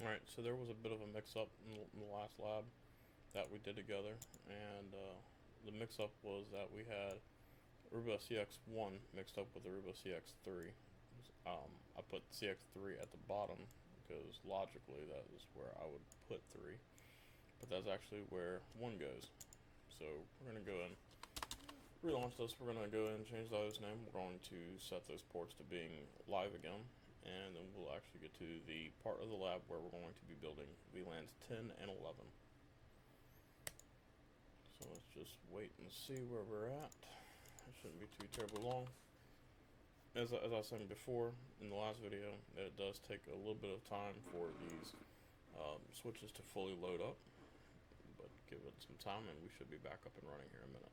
Alright, so there was a bit of a mix-up in the last lab that we did together, and the mix-up was that we had Aruba CX1 mixed up with Aruba CX3. I put CX3 at the bottom because logically that is where I would put 3, but that's actually where 1 goes. So we're going to go and relaunch this. We're going to go and change the host name. We're going to set those ports to being live again, and then we'll actually get to the part of the lab where we're going to be building VLANs 10 and 11. So let's just wait and see where we're at. It shouldn't be too terribly long. As I was saying before in the last video, that it does take a little bit of time for these switches to fully load up, but give it some time and we should be back up and running here in a minute.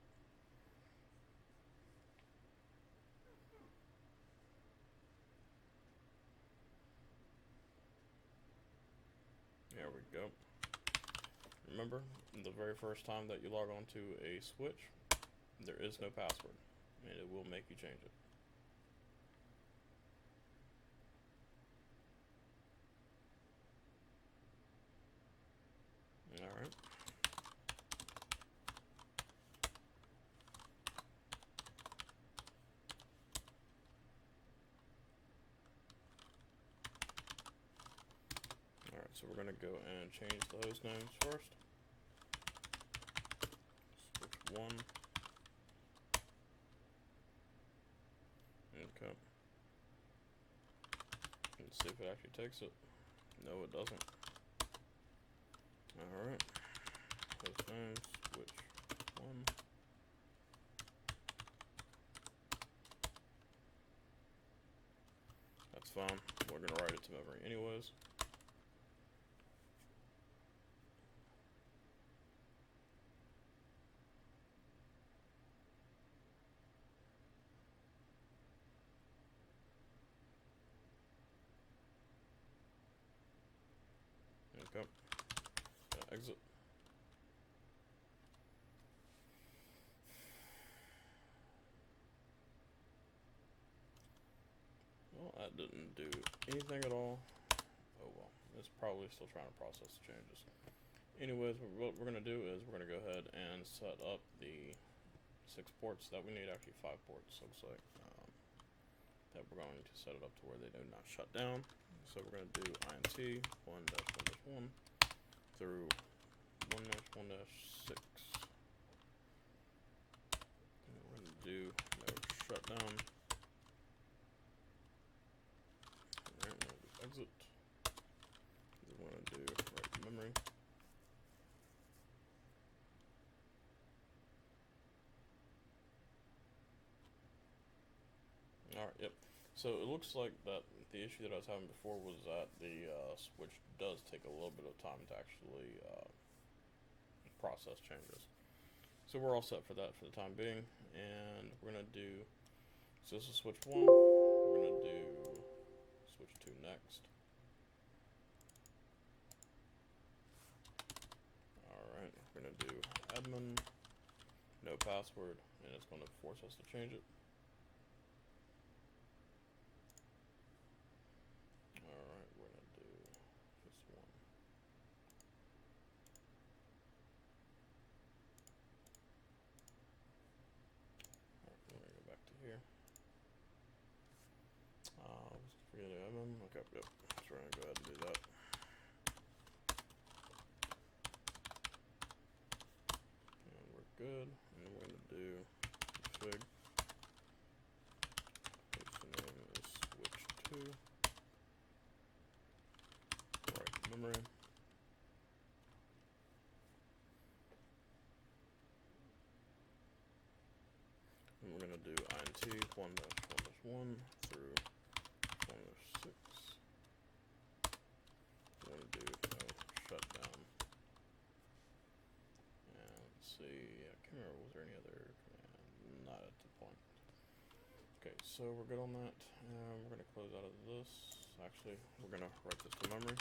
There we go. Remember, the very first time that you log on to a switch, there is no password, and it will make you change it. Alright. Alright, so we're going to go and change the host names first. Switch 1. Okay. Let's see if it actually takes it. No, it doesn't. Alright. Host names, switch 1. That's fine. We're going to write it to memory anyways. Okay. Exit. Well, that didn't do anything at all. Oh well, it's probably still trying to process the changes. Anyways, what we're going to do is we're going to go ahead and set up the 6 ports that we need. Actually 5 ports, looks like. That we're going to set it up to where they do not shut down. So we're going to do int 1-1-1 through 1-1-6. And we're going to do no shutdown. Alright, we'll do exit. Then we're going to do write to memory. Alright, yep. So it looks like that the issue that I was having before was that the switch does take a little bit of time to actually process changes. So we're all set for that for the time being, and we're gonna do. So this is switch 1. We're gonna do switch 2 next. All right, we're gonna do admin, no password, and it's gonna force us to change it. Alright, we're gonna do just 1. Alright, we're gonna go back to here. Let's forget admin. Okay, yep. So we're gonna go ahead and do that. And we're good. And then we're gonna do config. Host name is switch 2. Write memory. And we're going to do int 1-1-1 through 1-6. We're going to do no shutdown. And let's see, I can't remember, was there any other command? Not at the point. Okay, so we're good on that. And we're going to close out of this. Actually, we're going to write this to memory.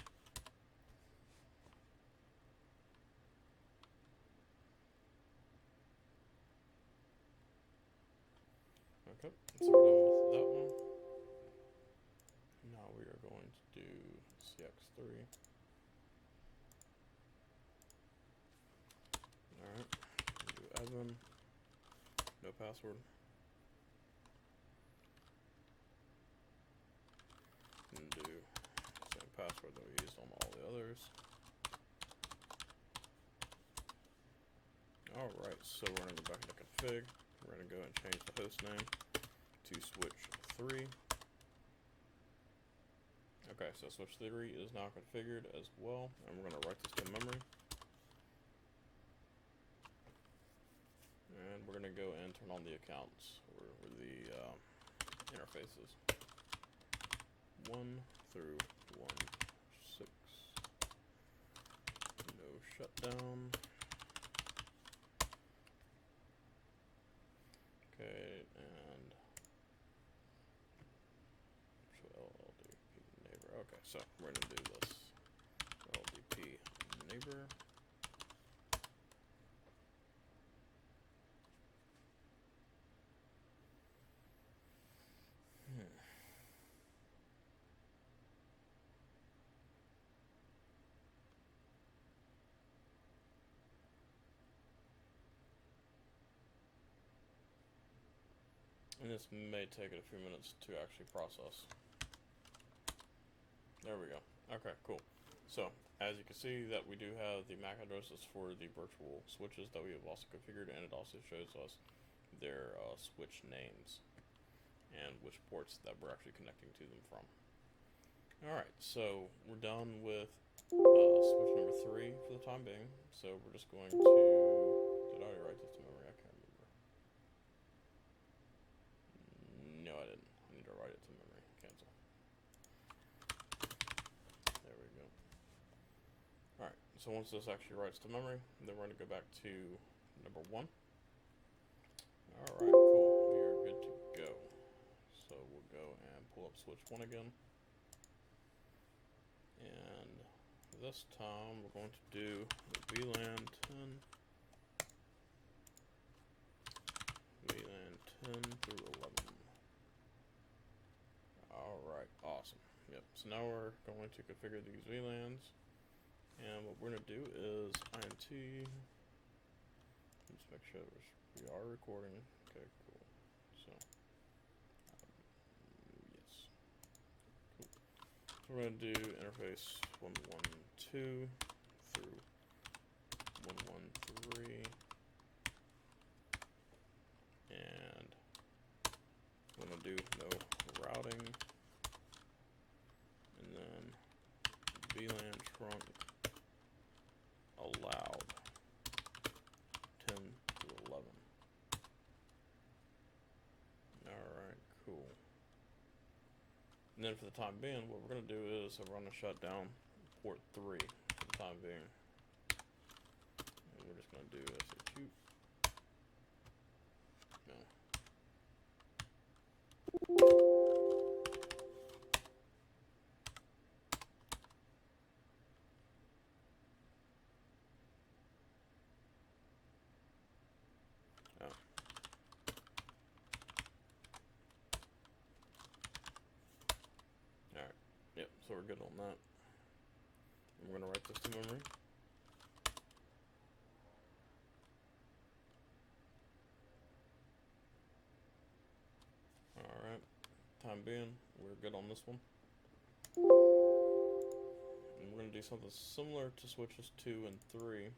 Okay, so we're done with that one. Now we are going to do CX3. show password. And do the same password that we used on all the others. Alright, so we're going to go back into config. We're going to go and change the host name to switch3. Okay, so switch3 is now configured as well, and we're going to write this to memory. And we're going to go and turn on the accounts, or the interfaces. 1 through 1.6. No shutdown. Okay, and LLDP neighbor. Okay, so we're going to do this. LLDP neighbor. And this may take it a few minutes to actually process. There we go. Okay, cool. So, as you can see that we do have the MAC addresses for the virtual switches that we have also configured, and it also shows us their switch names and which ports that we're actually connecting to them from. Alright, so we're done with switch number 3 for the time being. So we're just going to... Did I already write this to memory? I can't remember. No, I didn't. I need to write it to memory. Cancel. There we go. Alright, so once this actually writes to memory, then we're going to go back to number 1. Alright, cool. We are good to go. So we'll go and pull up switch 1 again. And this time we're going to do VLAN 10 through 11. Alright, awesome. Yep, so now we're going to configure these VLANs. And what we're going to do is INT. Let's make sure we are recording. Okay, cool. So, yes. Cool. So we're going to do interface 112 through 113. And we're going to do no routing. And then VLAN trunk allowed 10 through 11. Alright, cool. And then for the time being, what we're going to do is run a shutdown port 3 for the time being. And we're just going to do execute. No. Alright, yep, so we're good on that. And we're going to write this to memory. Alright, time being, we're good on this one. And we're going to do something similar to switches 2 and 3.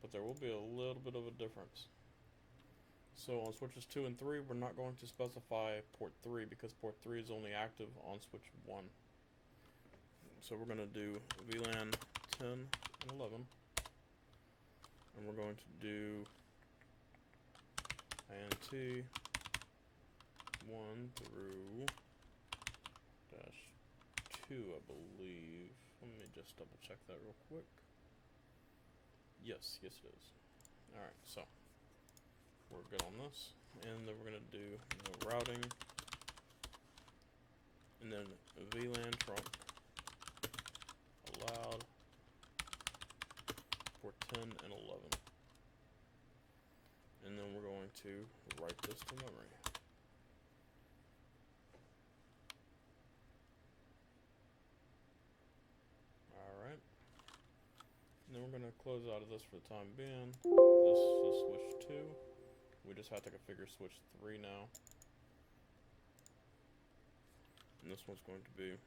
But there will be a little bit of a difference. So on switches 2 and 3, we're not going to specify port 3 because port 3 is only active on switch 1. So we're going to do VLAN 10 and 11. And we're going to do INT 1 through -2, I believe. Let me just double check that real quick. Yes, it is. Alright, so we're good on this. And then we're going to do no routing. And then VLAN trunk allowed for 10 and 11. And then we're going to write this to memory. Alright. And then we're going to close out of this for the time being. This is switch 2. We just have to configure switch 3 now. And this one's going to be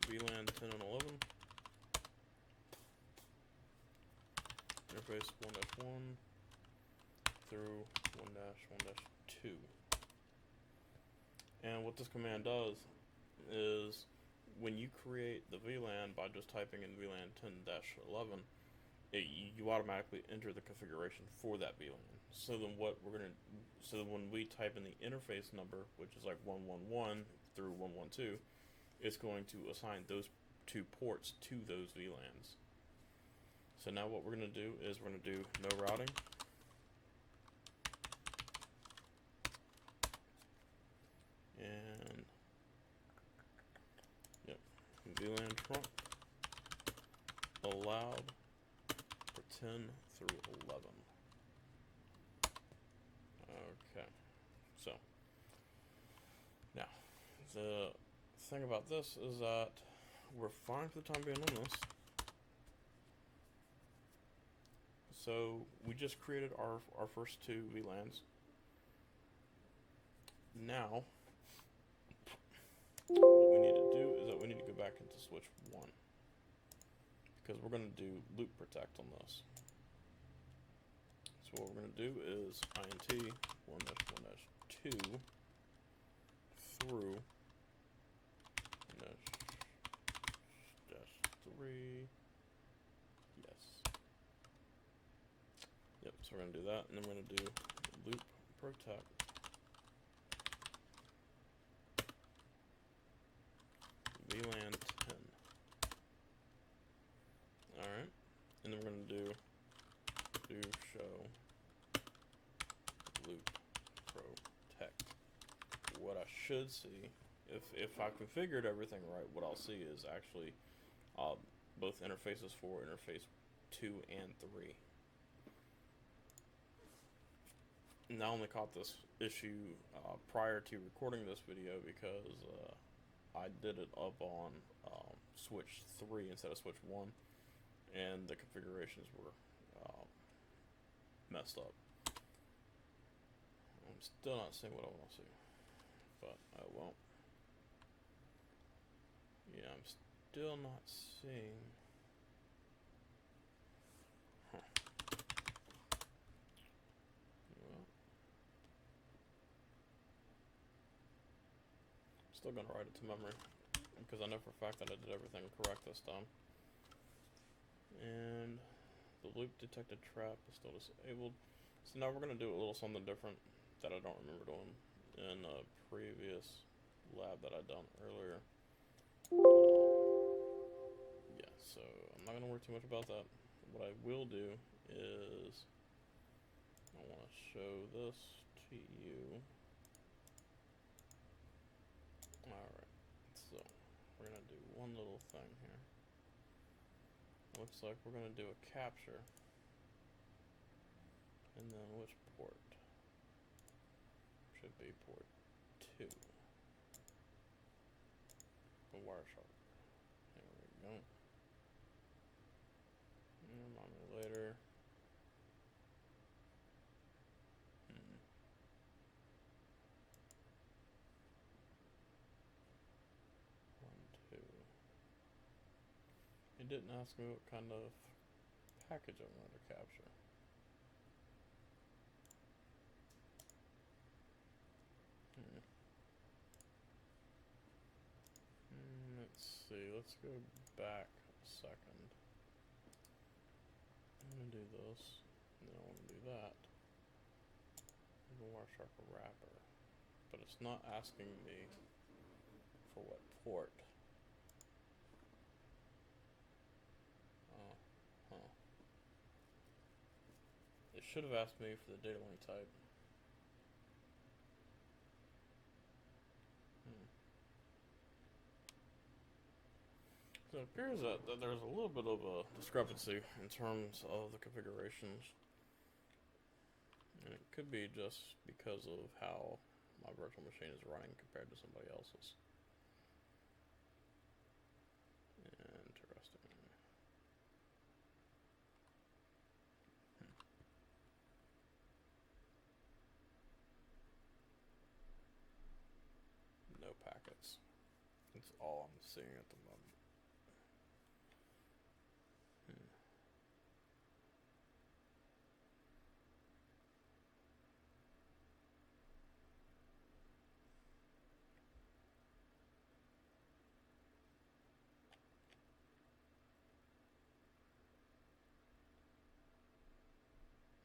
VLAN 10 and 11. Interface 1-1 through 1-1-2. And what this command does is when you create the VLAN by just typing in VLAN 10-11, you automatically enter the configuration for that VLAN. So then when we type in the interface number, which is like 111 through 112, it's going to assign those 2 ports to those VLANs. So now what we're going to do is we're going to do no routing. And yep, VLAN trunk allowed for 10 through 11. Okay, so now the thing about this is that we're fine for the time being on this. So we just created our first 2 VLANs. Now what we need to do is that we need to go back into switch 1, because we're going to do loop protect on this. So what we're going to do is int 1-1-2 through -3. Yes. Yep, so we're going to do that, and then we're going to do loop protect VLAN 10. Alright, and then we're going to do show loop protect. What I should see, if I configured everything right, what I'll see is actually both interfaces for interface 2 and 3. And I only caught this issue prior to recording this video because I did it up on switch 3 instead of switch 1, and the configurations were messed up. I'm still not seeing what I want to see, but I won't. Yeah, I'm still not seeing. Huh. Well, still gonna write it to memory, because I know for a fact that I did everything correct this time. And the loop detected trap is still disabled. So now we're going to do a little something different that I don't remember doing in a previous lab that I done earlier. Yeah, so I'm not going to worry too much about that. What I will do is I want to show this to you. Alright, so we're going to do one little thing here. Looks like we're going to do a capture. And then which port? Should be port 2. The Wireshark. There we go. Remind me later. 1, 2. It didn't ask me what kind of package I wanted to capture. Let's see, let's go back a second. I'm going to do this, and then I want to do that. The Wireshark wrapper. But it's not asking me for what port. It should have asked me for the data link type. So it appears that there's a little bit of a discrepancy in terms of the configurations. And it could be just because of how my virtual machine is running compared to somebody else's. Interesting. seeing at the moment. Hmm.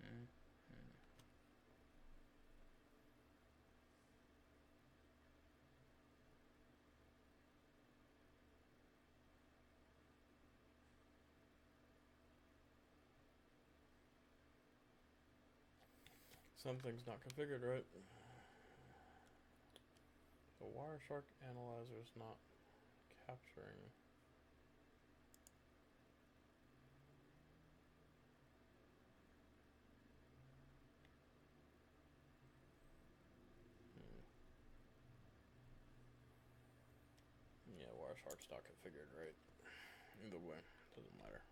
Hmm. Hmm. Something's not configured right. The Wireshark analyzer is not capturing. Hmm. Yeah, Wireshark's not configured right. Either way, doesn't matter.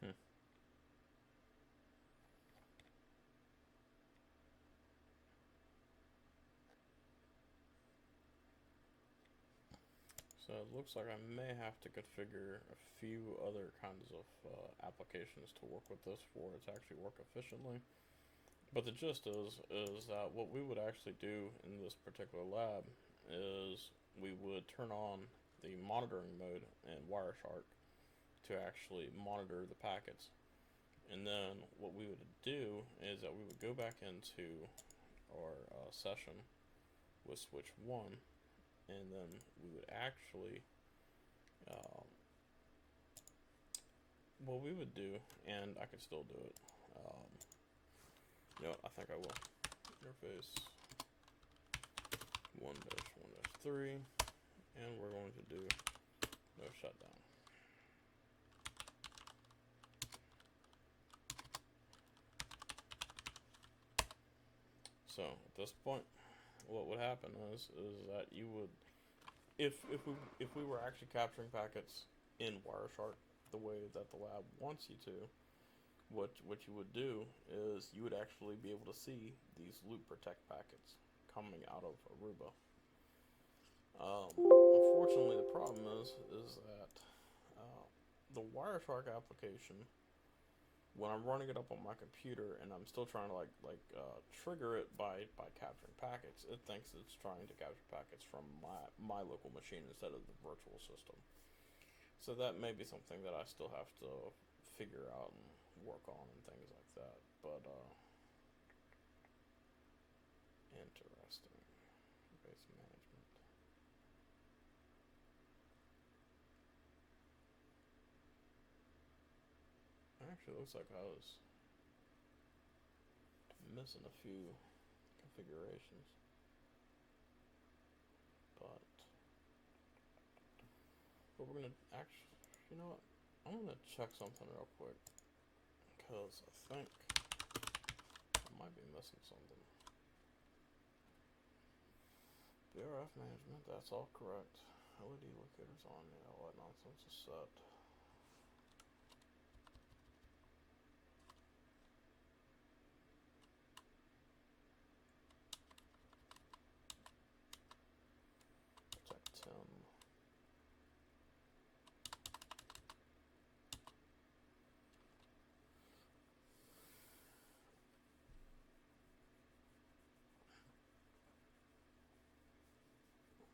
Hmm. So it looks like I may have to configure a few other kinds of applications to work with this for it to actually work efficiently. But the gist is that what we would actually do in this particular lab is we would turn on the monitoring mode in Wireshark to actually monitor the packets. And then what we would do is that we would go back into our session with switch 1, and then we would actually, um, what we would do, and I could still do it, you know, I think I will. Interface 1-1-3, and we're going to do no shutdown. So at this point, what would happen is that you would, if we were actually capturing packets in Wireshark the way that the lab wants you to, what you would do is you would actually be able to see these loop protect packets coming out of Aruba. Unfortunately, the problem is that the Wireshark application, when I'm running it up on my computer and I'm still trying to trigger it by capturing packets, it thinks it's trying to capture packets from my local machine instead of the virtual system. So that may be something that I still have to figure out and work on and things like that. But interesting. Base management. Actually, looks like I was missing a few configurations, but we're gonna actually, you know what? I'm gonna check something real quick because I think I might be missing something. BRF management, that's all correct. LED locators on, yeah, all that nonsense is set. Check 10.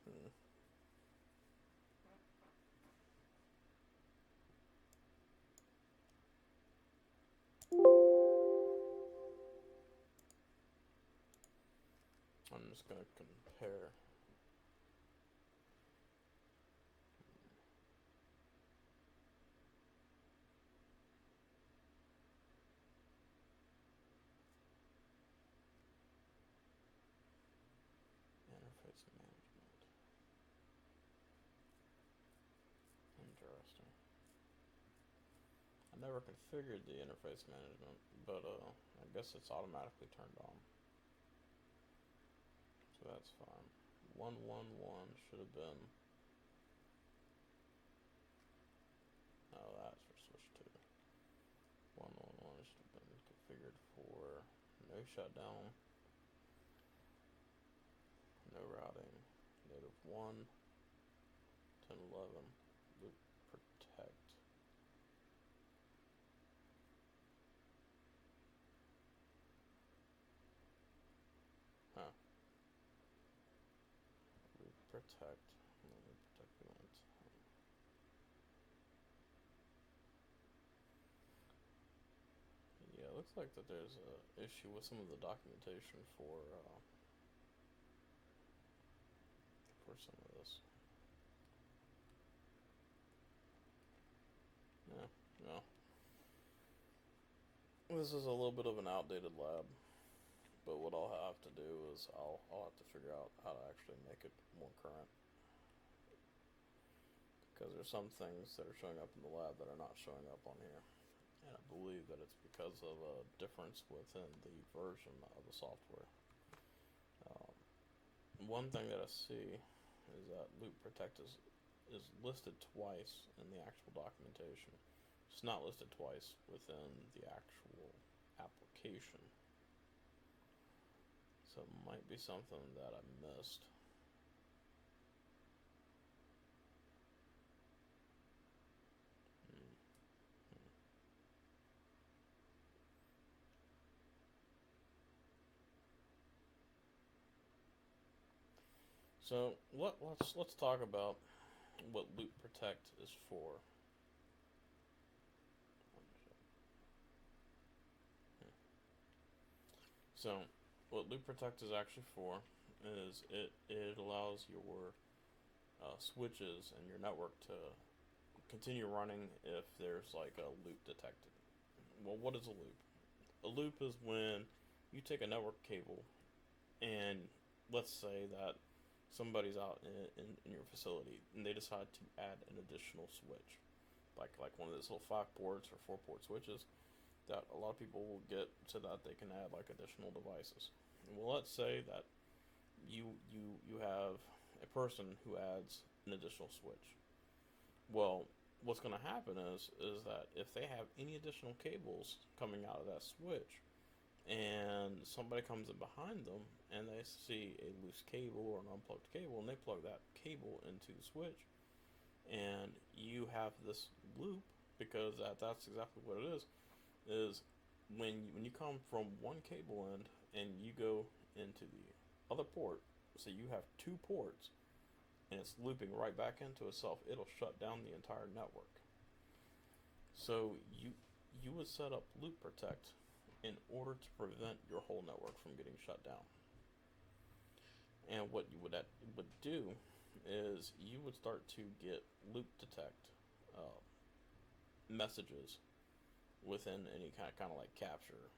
Hmm. I'm just going to compare. Interface management. Interesting. I never configured the interface management, but I guess it's automatically turned on. So that's fine. 111 should have been. Oh, that's for switch 2. 111 should have been configured for no shutdown, no routing, native 1, 1011, loop protect. Huh. Loop protect. Loop protect event. Yeah, it looks like that there's a issue with some of the documentation for some of this. Yeah, no. This is a little bit of an outdated lab, but what I'll have to do is I'll have to figure out how to actually make it more current. Because there's some things that are showing up in the lab that are not showing up on here. And I believe that it's because of a difference within the version of the software. One thing that I see is that loop protect is listed twice in the actual documentation. It's not listed twice within the actual application. So it might be something that I missed. So let's talk about what loop protect is for. So what loop protect is actually for is it allows your switches and your network to continue running if there's like a loop detected. Well, what is a loop? A loop is when you take a network cable and let's say that somebody's out in your facility and they decide to add an additional switch, like one of those little 5 ports or 4 port switches that a lot of people will get so that they can add like additional devices. Well, let's say that you have a person who adds an additional switch. Well, what's going to happen is that if they have any additional cables coming out of that switch, and somebody comes in behind them and they see a loose cable or an unplugged cable and they plug that cable into the switch, and you have this loop because that's exactly what it is when you come from one cable end and you go into the other port, so you have 2 ports and it's looping right back into itself, it'll shut down the entire network. So you would set up loop protect in order to prevent your whole network from getting shut down. And what you would do is you would start to get loop detect messages within any kind of like capture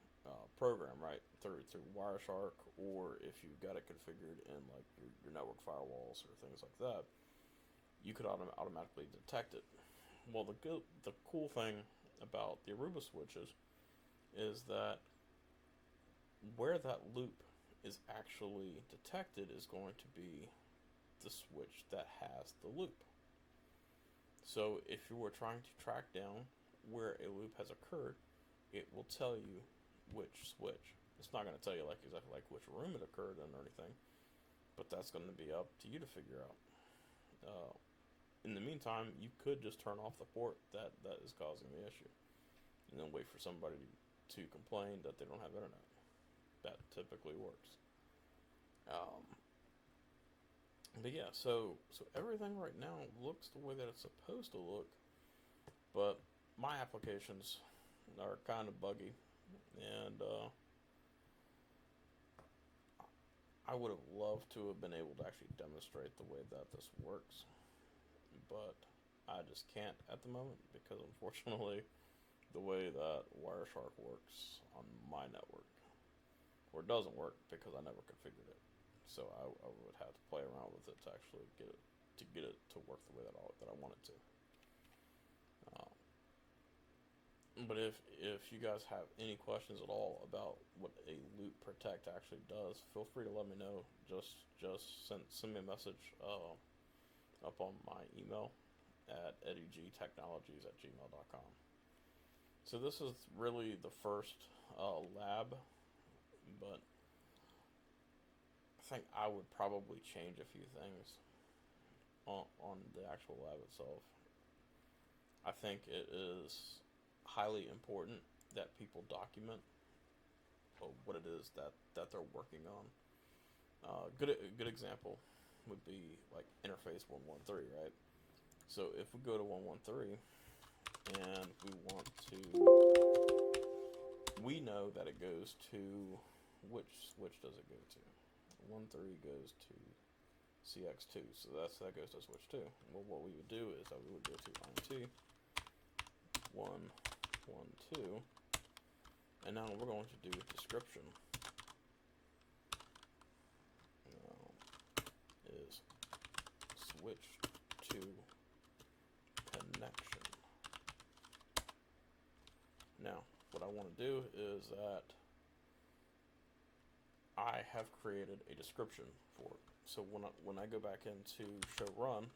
program, right? Through Wireshark, or if you've got it configured in like your network firewalls or things like that, you could automatically detect it. Well, the cool thing about the Aruba switches is that where that loop is actually detected is going to be the switch that has the loop. So if you were trying to track down where a loop has occurred, it will tell you which switch. It's not going to tell you like exactly like which room it occurred in or anything, but that's going to be up to you to figure out. In the meantime, you could just turn off the port that is causing the issue, and then wait for somebody to complain that they don't have internet. That typically works. But yeah, so everything right now looks the way that it's supposed to look, but my applications are kind of buggy, and I I would have loved to have been able to actually demonstrate the way that this works, but I just can't at the moment because unfortunately, the way that Wireshark works on my network, or doesn't work because I never configured it. So I would have to play around with it to actually get it to work the way that I want it to. But if you guys have any questions at all about what a loop protect actually does, feel free to let me know. Just send me a message up on my email at eddiegtechnologies@gmail.com. So this is really the first lab, but I think I would probably change a few things on the actual lab itself. I think it is highly important that people document what it is that they're working on. A good example would be like interface 113, right? So if we go to 113 and we know that it goes to, which switch does it go to? 13 goes to CX2, so that goes to switch 2. Well, what we would do is that we would go to INT 112, and now we're going to do description. Is switch to connection. Now, what I want to do is that I have created a description for it. So when I go back into show run,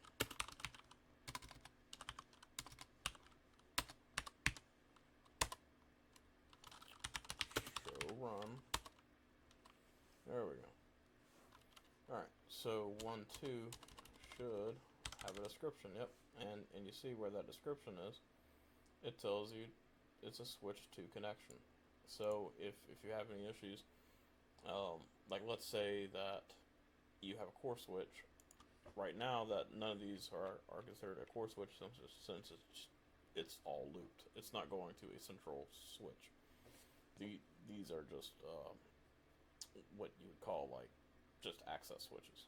there we go. Alright, so 1, 2 should have a description, yep. And you see where that description is. It tells you it's a switch to connection. So if you have any issues, like let's say that you have a core switch. Right now that none of these are considered a core switch since it's all looped. It's not going to a central switch. These are just what you would call like just access switches.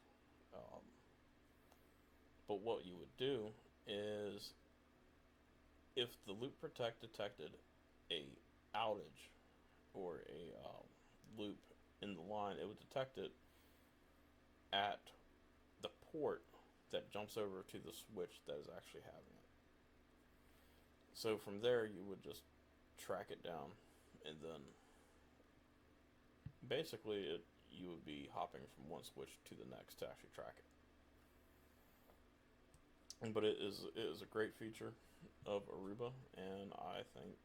But what you would do is if the loop protect detected a outage or a loop in the line, it would detect it at the port that jumps over to the switch that is actually having it. So from there you would just track it down, and then basically you would be hopping from one switch to the next to actually track it. But it is a great feature of Aruba, and I think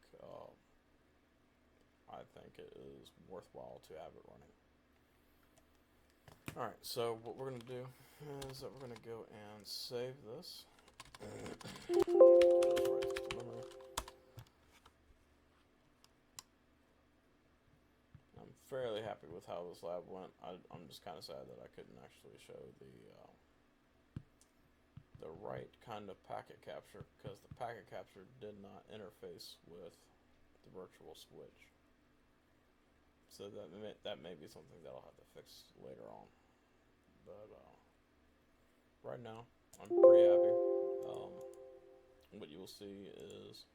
it is worthwhile to have it running. Alright, so what we're going to do is that we're going to go and save this. I'm fairly happy with how this lab went. I'm just kind of sad that I couldn't actually show the right kind of packet capture, because the packet capture did not interface with the virtual switch. So that may be something that I'll have to fix later on. But right now, I'm pretty happy. What you will see is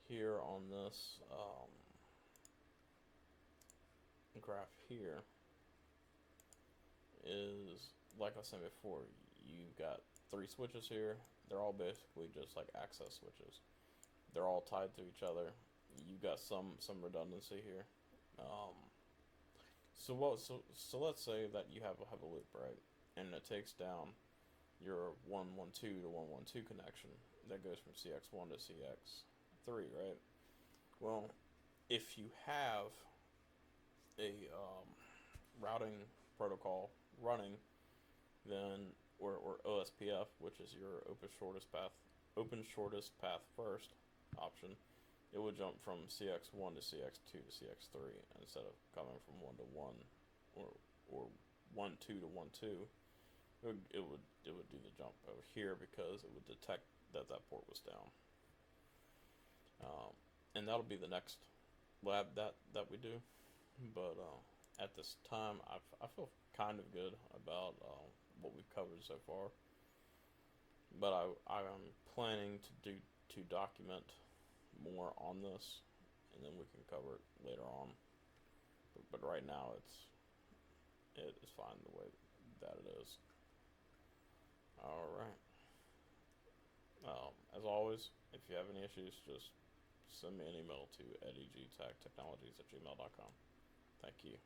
here on this graph here is, like I said before, you've got 3 switches here. They're all basically just like access switches. They're all tied to each other. You've got some redundancy here. So let's say that you have a loop, right, and it takes down your 112 to 112 connection that goes from CX1 to CX3, right? Well, if you have a routing protocol running, then or OSPF, which is your open shortest path first option, it would jump from CX1 to CX2 to CX3 instead of coming from 1 to 1 or 1 2 to 1 2. It would do the jump over here because it would detect that port was down. And that'll be the next lab that we do. But at this time, I feel kind of good about what we've covered so far. But I'm planning to document more on this, and then we can cover it later on. But right now, it is fine the way that it is. All right. As always, if you have any issues, just send me an email to edgtechtechnologies@gmail.com. Thank you.